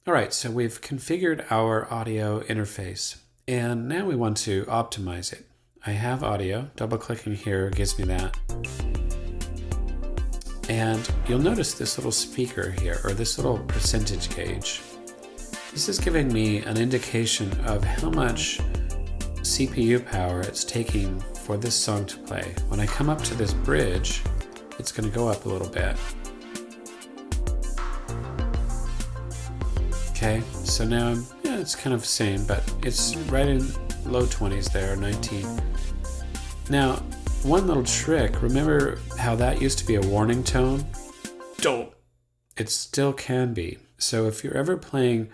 All right, so we've configured our audio interface, and now we want to optimize it. I have audio. Double-clicking here gives me that. And you'll notice this little speaker here, or this little percentage gauge. This is giving me an indication of how much CPU power it's taking for this song to play. When I come up to this bridge, it's going to go up a little bit. Okay, so now it's kind of the same, but it's right in low 20s there, 19. Now, one little trick, remember how that used to be a warning tone? Don't. It still can be. So if you're ever playing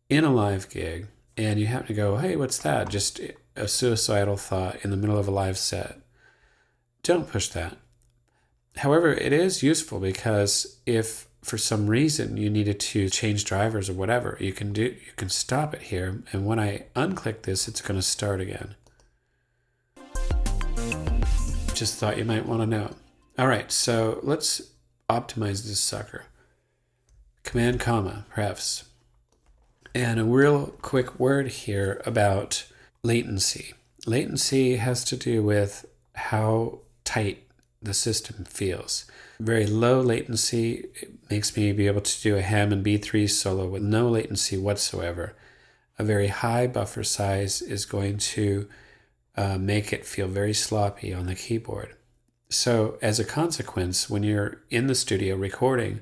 in a live gig and you happen to go, hey, what's that? Just a suicidal thought in the middle of a live set. Don't push that. However, it is useful because if for some reason you needed to change drivers or whatever, you can stop it here, and when I unclick this, it's going to start again. Just thought you might want to know. All right, so let's optimize this sucker. Command comma, prefs. And a real quick word here about latency. Latency has to do with how tight the system feels. Very low latency, it makes me be able to do a Hammond B3 solo with no latency whatsoever. A very high buffer size is going to make it feel very sloppy on the keyboard. So as a consequence, when you're in the studio recording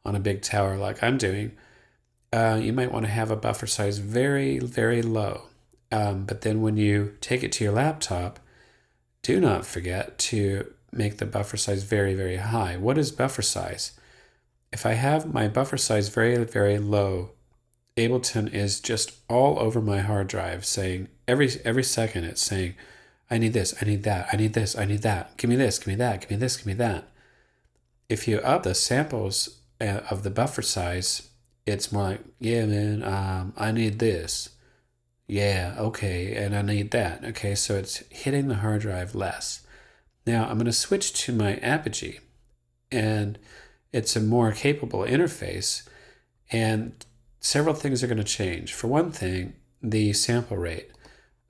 on a big tower like I'm doing, you might want to have a buffer size very, very low. But then when you take it to your laptop, do not forget to make the buffer size very, very high. What is buffer size? If I have my buffer size very, very low, Ableton is just all over my hard drive saying, every second it's saying, I need this, I need that, I need this, I need that. Give me this, give me that, give me this, give me that. If you up the samples of the buffer size, it's more like, yeah, man, I need this. Yeah, okay, and I need that. Okay, so it's hitting the hard drive less. Now I'm going to switch to my Apogee, and it's a more capable interface, and several things are going to change. For one thing, the sample rate.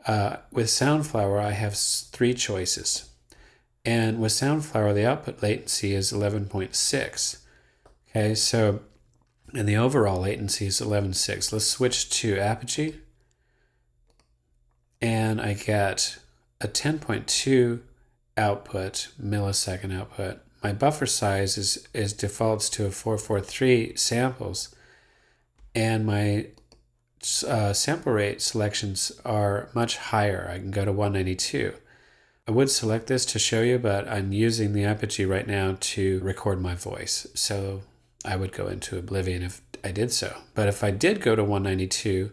With Soundflower, I have 3 choices, and with Soundflower, the output latency is 11.6. Okay, so, and the overall latency is 11.6. Let's switch to Apogee, and I get a 10.2 millisecond output. My buffer size is defaults to a 443 samples, and my sample rate selections are much higher. I can go to 192. I would select this to show you, but I'm using the Apogee right now to record my voice, so I would go into oblivion if I did so. But if I did go to 192,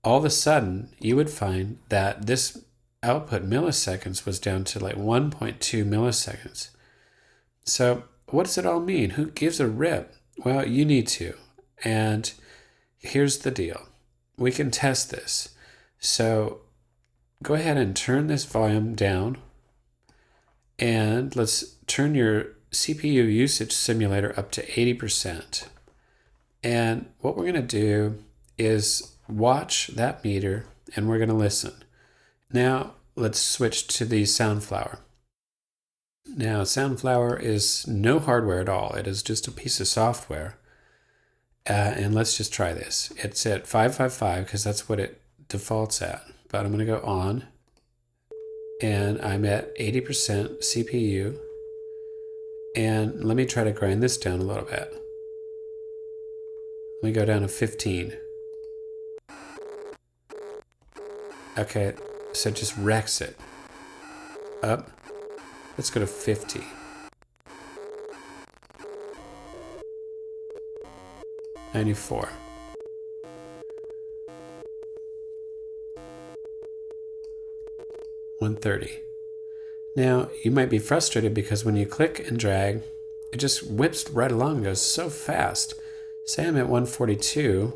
all of a sudden you would find that this output milliseconds was down to like 1.2 milliseconds. So what does it all mean? Who gives a rip? Well, you need to. And here's the deal. We can test this. So go ahead and turn this volume down, and let's turn your CPU usage simulator up to 80%. And what we're going to do is watch that meter, and we're going to listen. Now, let's switch to the Soundflower. Now, Soundflower is no hardware at all. It is just a piece of software. And let's just try this. It's at 555 because that's what it defaults at. But I'm going to go on, and I'm at 80% CPU. And let me try to grind this down a little bit. Let me go down to 15. Okay, so it just wrecks it. Up. Let's go to 50. $94. $130. Now, you might be frustrated because when you click and drag, it just whips right along and goes so fast. Say I'm at 142,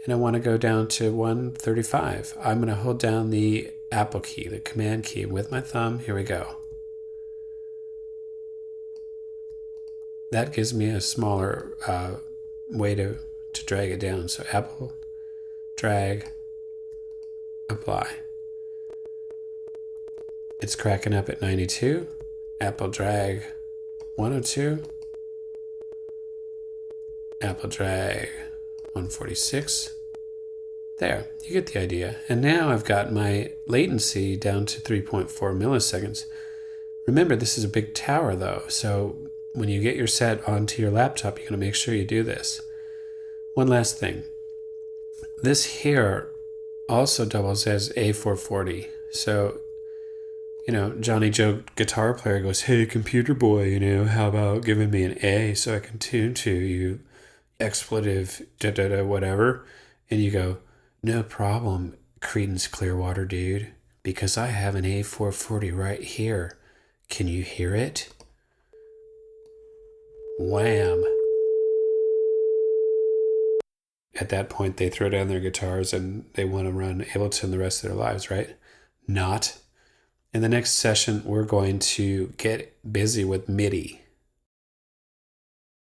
and I want to go down to 135. I'm going to hold down the Apple key, the Command key, with my thumb. Here we go. That gives me a smaller way to to drag it down. So Apple, drag, apply. It's cracking up at 92. Apple drag 102. Apple drag 146. There, you get the idea. And now I've got my latency down to 3.4 milliseconds. Remember, this is a big tower though, so when you get your set onto your laptop, you're going to make sure you do this. One last thing. This here also doubles as A440. So, Johnny Joe guitar player goes, "Hey, computer boy, how about giving me an A so I can tune to you, expletive, whatever." And you go, "No problem, Creedence Clearwater dude, because I have an A440 right here. Can you hear it?" Wham. At that point, they throw down their guitars and they want to run Ableton the rest of their lives, right? Not. In the next session, we're going to get busy with MIDI.